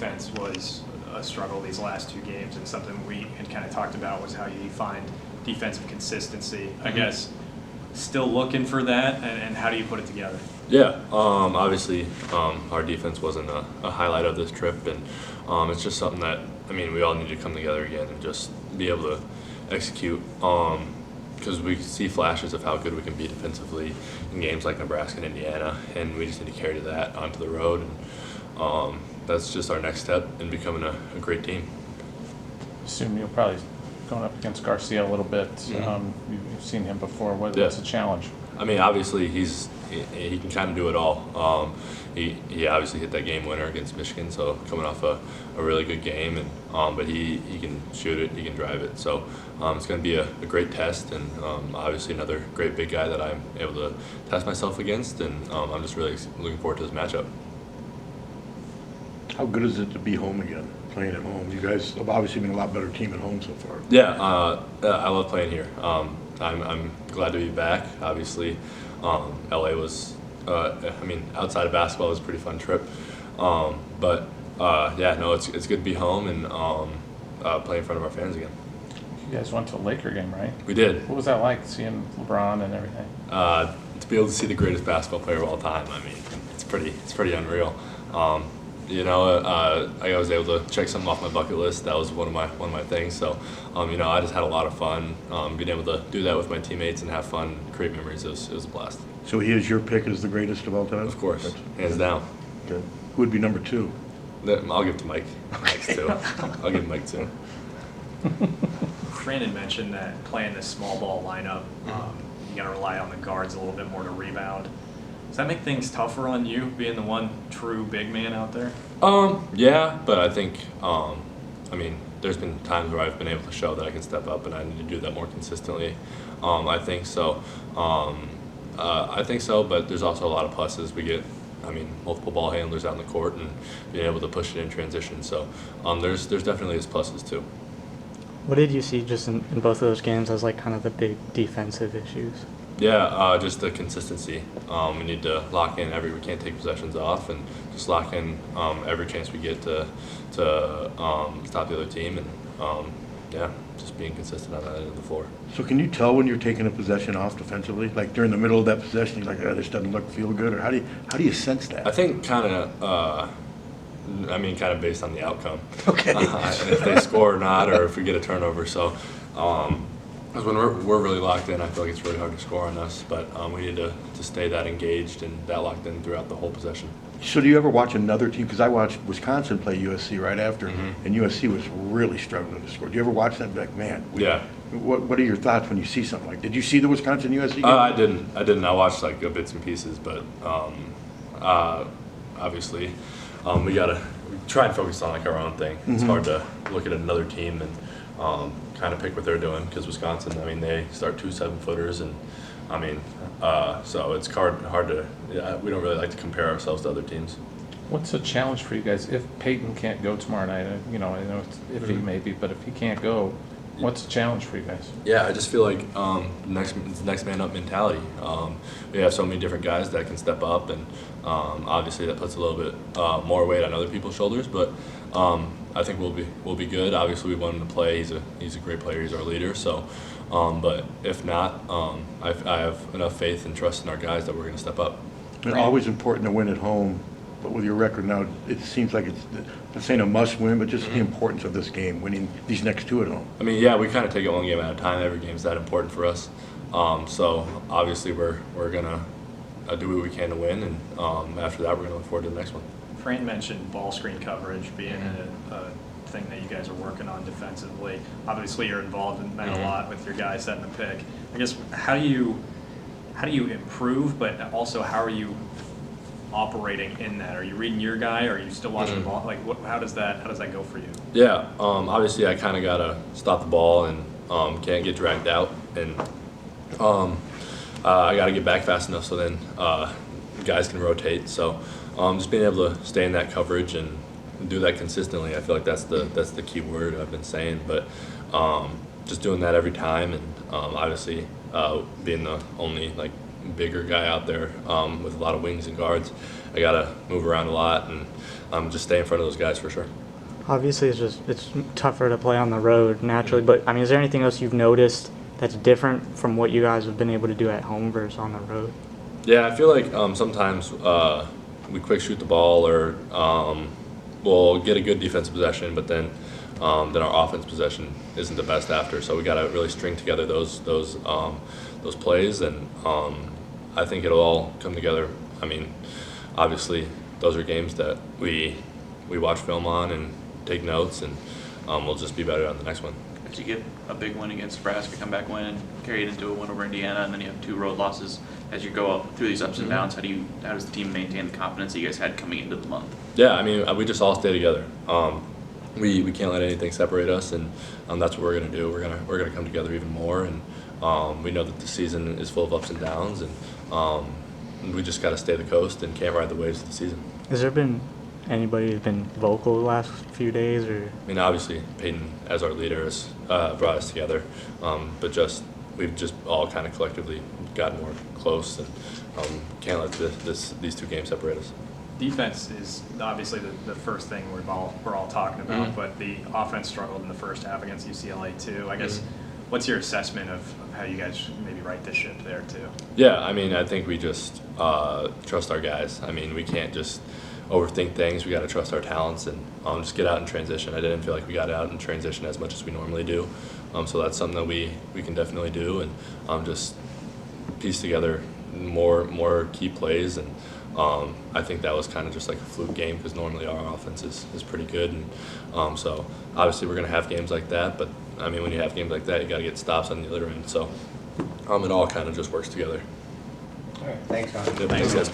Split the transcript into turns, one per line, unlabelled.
defense was a struggle these last 2 games, and something we had kind of talked about was how you find defensive consistency. I guess still looking for that, and how do you put it together?
Yeah, obviously our defense wasn't a highlight of this trip, and it's just something that, I mean, we all need to come together again and just be able to execute, because we see flashes of how good we can be defensively in games like Nebraska and Indiana, and we just need to carry that onto the road, and that's just our next step in becoming a great team.
Assume you'll probably going up against Garcia a little bit. You've seen him before. What's the challenge?
I mean, obviously he can kind of do it all. He obviously hit that game winner against Michigan, so coming off a really good game, and but he can shoot it, he can drive it. So it's going to be a great test, and obviously another great big guy that I'm able to test myself against, and I'm just really looking forward to this matchup.
How good is it to be home again, playing at home? You guys have obviously been a lot better team at home so far.
Yeah, I love playing here. I'm glad to be back. Obviously, LA was, I mean, outside of basketball, it was a pretty fun trip. But yeah, no, it's good to be home and play in front of our fans again.
You guys went to a Laker game, right?
We did.
What was that like, seeing LeBron and everything?
To be able to see the greatest basketball player of all time, I mean, it's pretty unreal. You know, I was able to check something off my bucket list. That was one of my things. So, you know, I just had a lot of fun being able to do that with my teammates and have fun, create memories. It was a blast.
So he is your pick as the greatest of all time?
Of course, hands down.
Good. Who would be number 2?
I'll give it to Mike. Mike's 2. I'll give Mike 2.
Brandon mentioned that playing this small ball lineup, you got to rely on the guards a little bit more to rebound. Does that make things tougher on you, being the one true big man out there?
Yeah, but I think, I mean, there's been times where I've been able to show that I can step up, and I need to do that more consistently. I think so. But there's also a lot of pluses. We get, I mean, multiple ball handlers out in the court and being able to push it in transition. So there's definitely his pluses too.
What did you see just in both of those games as like kind of the big defensive issues?
Yeah, just the consistency. We need to lock in we can't take possessions off, and just lock in every chance we get to stop the other team, and yeah, just being consistent on that end of the floor.
So can you tell when you're taking a possession off defensively? Like during the middle of that possession, you're like, this doesn't feel good, or how do you sense that?
I think kind of based on the outcome.
Okay.
And if they score or not, or if we get a turnover. So, because when we're really locked in, I feel like it's really hard to score on us. But we need to stay that engaged and that locked in throughout the whole possession.
So do you ever watch another team? Because I watched Wisconsin play USC right after, and USC was really struggling to score. Do you ever watch that and be like, man?
Yeah.
What are your thoughts when you see something like? Did you see the Wisconsin USC game?
I didn't. I watched like bits and pieces, but obviously we try and focus on like our own thing. It's hard to look at another team and kind of pick what they're doing, because Wisconsin, I mean, they start 2 7-footers, and I mean, so it's hard to. Yeah, we don't really like to compare ourselves to other teams.
What's a challenge for you guys if Peyton can't go tomorrow night? You know, I know it's iffy maybe, but if he can't go, what's the challenge for you guys?
Yeah, I just feel like next man up mentality. We have so many different guys that can step up, and obviously that puts a little bit more weight on other people's shoulders. But I think we'll be good. Obviously, we want him to play. He's a great player. He's our leader. So, but if not, I have enough faith and trust in our guys that we're going to step up.
It's always important to win at home, but with your record now, it seems like it's, I'm saying a must-win, but just the importance of this game, winning these next 2 at home.
I mean, yeah, we kind of take it one game at a time. Every game's that important for us. So obviously we're gonna do what we can to win, and after that we're gonna look forward to the next one.
Fran mentioned ball screen coverage being a thing that you guys are working on defensively. Obviously, you're involved in that a lot with your guys setting the pick. I guess how do you improve, but also how are you operating in that? Are you reading your guy, or are you still watching the ball? Like, how does that go for you?
Yeah, obviously I kind of gotta stop the ball and can't get dragged out, and I gotta get back fast enough so then guys can rotate. So just being able to stay in that coverage and do that consistently, I feel like that's the key word I've been saying. But just doing that every time, and obviously being the only like bigger guy out there with a lot of wings and guards. I gotta move around a lot and just stay in front of those guys for sure.
Obviously, it's tougher to play on the road naturally, but I mean, is there anything else you've noticed that's different from what you guys have been able to do at home versus on the road?
Yeah, I feel like sometimes we quick shoot the ball or we'll get a good defensive possession, but then our offense possession isn't the best after. So we got to really string together those plays, and I think it'll all come together. I mean, obviously, those are games that we watch film on and take notes, and we'll just be better on the next one.
As you get a big win against Nebraska, come back win, and carry it into a win over Indiana, and then you have 2 road losses. As you go up through these ups and downs, how does the team maintain the confidence that you guys had coming into the month?
Yeah, I mean, we just all stay together. We can't let anything separate us, and that's what we're gonna do. We're gonna come together even more, and we know that the season is full of ups and downs, and we just got to stay the coast and can't ride the waves of the season.
Has there been anybody who's been vocal the last few days, or?
I mean, obviously, Peyton, as our leader, has brought us together, but we've just all kind of collectively gotten more close, and can't let these 2 games separate us.
Defense is obviously the first thing we're all talking about,
Mhm.
but the offense struggled in the first half against UCLA too. I guess, what's your assessment of how you guys maybe right the ship there too?
Yeah, I mean, I think we just trust our guys. I mean, we can't just overthink things. We got to trust our talents and just get out in transition. I didn't feel like we got out in transition as much as we normally do, so that's something that we can definitely do, and just piece together more key plays, and I think that was kind of just like a fluke game because normally our offense is pretty good, and so obviously we're going to have games like that, but I mean, when you have games like that, you got to get stops on the other end, so it all kind of just works together.
All right, thanks, Ron.
Thanks, guys.